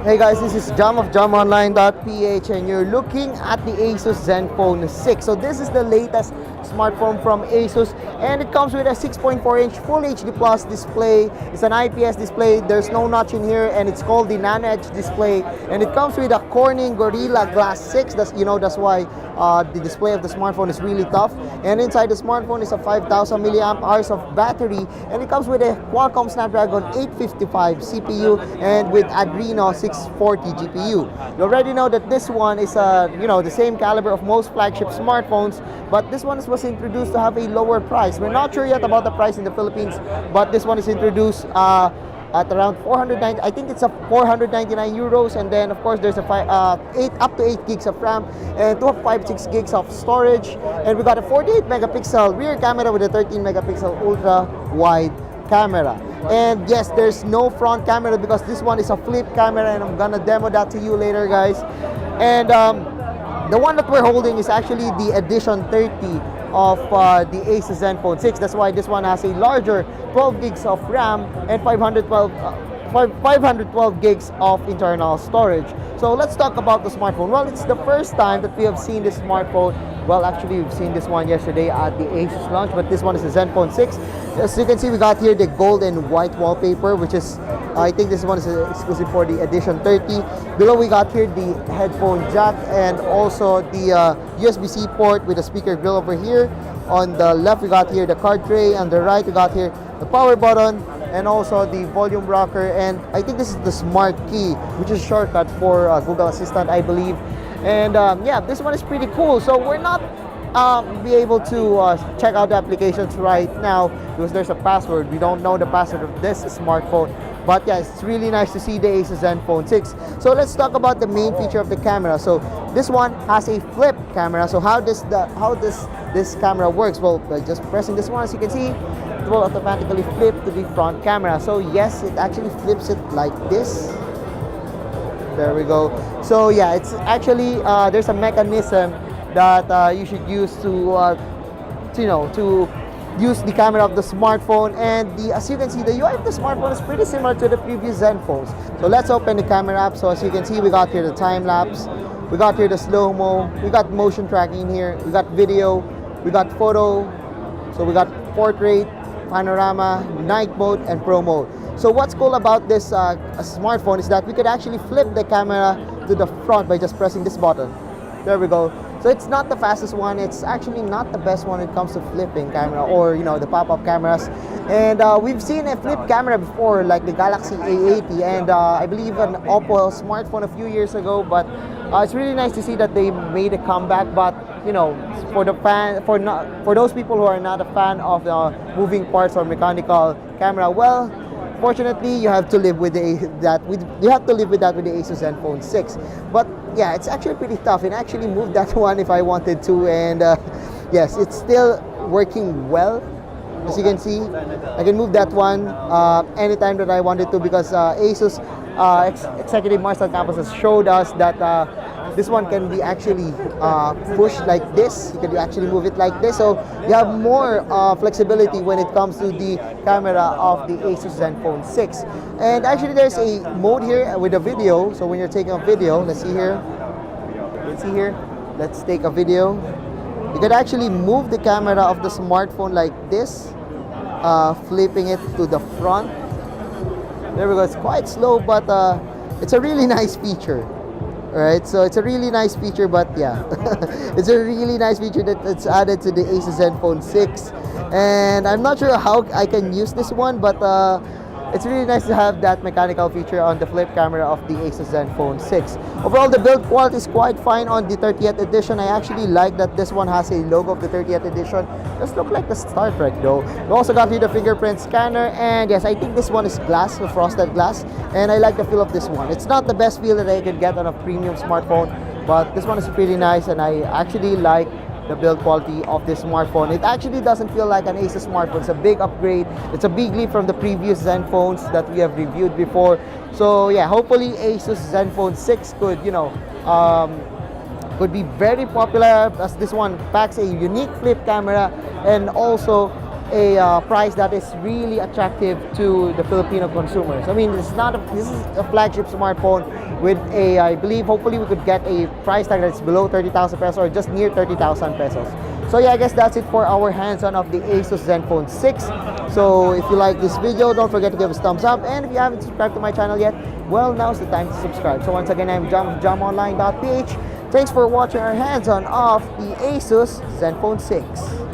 Hey guys, this is Jam of JamOnline.ph and you're looking at the Asus Zenfone 6. So this is the latest smartphone from Asus and it comes with a 6.4-inch Full HD Plus display. It's an IPS display, there's no notch in here, and it's called the Nano Edge display. And it comes with a Corning Gorilla Glass 6. That's why the display of the smartphone is really tough. And inside the smartphone is a 5,000 milliamp hours of battery, and it comes with a Qualcomm Snapdragon 855 CPU and with Adreno 640 GPU. You already know that this one is the same caliber of most flagship smartphones, but this one was introduced to have a lower price. We're not sure yet about the price in the Philippines, but this one is introduced at around 490. I think it's a 499 euros, and then of course there's a up to 8 gigs of RAM and 256 gigs of storage, and we got a 48 megapixel rear camera with a 13 megapixel ultra wide camera. And yes, there's no front camera because this one is a flip camera, and I'm gonna demo that to you later, guys. And the one that we're holding is actually the edition 30 of the Asus Zenfone 6. That's why this one has a larger 12 gigs of RAM and 512 gigs of internal storage. So let's talk about the smartphone. Well, it's the first time that we have seen this smartphone. Well, actually, we've seen this one yesterday at the Asus launch, but this one is the Zenfone 6. As you can see, we got here the gold and white wallpaper, which is, I think this one is exclusive for the edition 30. Below, we got here the headphone jack and also the USB-C port with a speaker grill over here. On the left, we got here the card tray. On the right, we got here the power button and also the volume rocker. And I think this is the smart key, which is a shortcut for Google Assistant, I believe. And yeah, this one is pretty cool. So we're not be able to check out the applications right now because there's a password. We don't know the password of this smartphone. But yeah, it's really nice to see the Asus Zenfone 6. So let's talk about the main feature of the camera. So this one has a flip camera. So how this camera works? Well, by just pressing this one, as you can see, it will automatically flip to the front camera. So yes, it actually flips it like this. There we go. So yeah, it's actually there's a mechanism that you should use to use the camera of the smartphone. And as you can see, the UI of the smartphone is pretty similar to the previous Zenphones. So let's open the camera app. So as you can see, we got here the time lapse, we got here the slow-mo, we got motion tracking here, we got video, we got photo, so we got portrait, panorama, night mode, and pro mode. So what's cool about this smartphone is that we could actually flip the camera to the front by just pressing this button. There we go. So it's not the fastest one. It's actually not the best one when it comes to flipping camera or the pop-up cameras. And we've seen a flip camera before, like the Galaxy A80 and I believe an Oppo smartphone a few years ago. But it's really nice to see that they made a comeback. But for those people who are not a fan of the moving parts or mechanical camera, well, fortunately, you have to live with that with the Asus Zenfone 6. But yeah, it's actually pretty tough, and actually move that one if I wanted to. And yes, it's still working well. As you can see, I can move that one anytime that I wanted to because Asus Executive Marcel Campos has showed us that this one can be actually pushed like this. You can actually move it like this. So you have more flexibility when it comes to the camera of the Asus Zenfone 6. And actually there's a mode here with a video. So when you're taking a video, let's see here. Let's take a video. You can actually move the camera of the smartphone like this, flipping it to the front. There we go. It's quite slow, but it's a really nice feature. Alright, so it's a really nice feature, but yeah, it's a really nice feature that it's added to the Asus Zenfone 6. And I'm not sure how I can use this one, but it's really nice to have that mechanical feature on the flip camera of the Asus Zenfone 6. Overall, the build quality is quite fine on the 30th edition. I actually like that this one has a logo of the 30th edition. Does look like the Star Trek though. We also got here the fingerprint scanner, and yes, I think this one is glass, the frosted glass, and I like the feel of this one. It's not the best feel that I could get on a premium smartphone, but this one is pretty nice, and I actually like the build quality of this smartphone. It actually doesn't feel like an Asus smartphone. It's a big upgrade. It's a big leap from the previous Zenphones that we have reviewed before. So yeah, hopefully Asus Zenfone 6 could be very popular, as this one packs a unique flip camera and also a price that is really attractive to the Filipino consumers. I mean, this is a flagship smartphone, with a, I believe, hopefully we could get a price tag that's below 30,000 pesos or just near 30,000 pesos. So yeah, I guess that's it for our hands-on of the Asus Zenfone 6. So if you like this video, don't forget to give us a thumbs up, and if you haven't subscribed to my channel yet, well, now's the time to subscribe. So once again, I'm Jam of JamOnline.ph. Thanks for watching our hands-on of the Asus Zenfone 6.